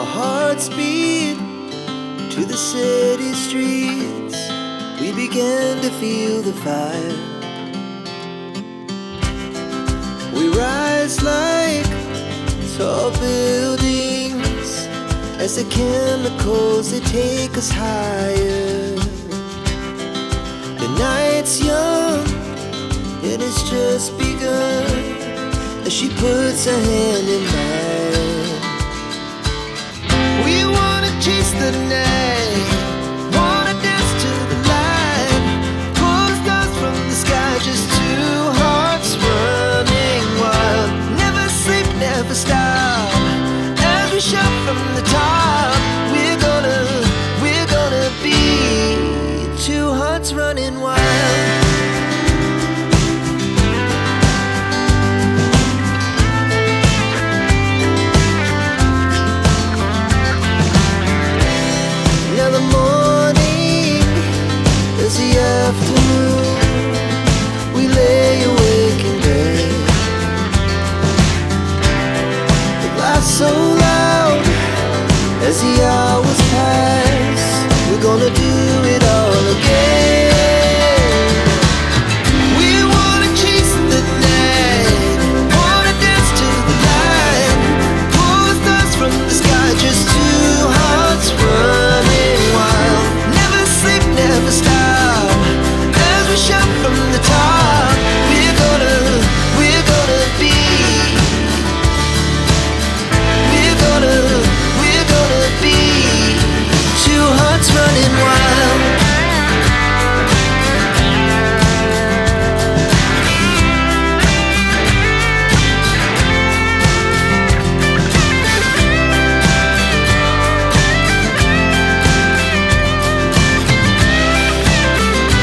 Our hearts beat to the city streets. We began to feel the fire. We rise like tall buildings as the chemicals, they take us higher. The night's young, it has just begun, as she puts her hand in mine. We wanna chase the night, wanna dance to the light, pull the stars from the sky, just two hearts running wild. Never sleep, never stop, as we shout from the top. We're gonna be two hearts running wild. Now the morning is the afternoon. We lay awake in bed. The laughs so loud as the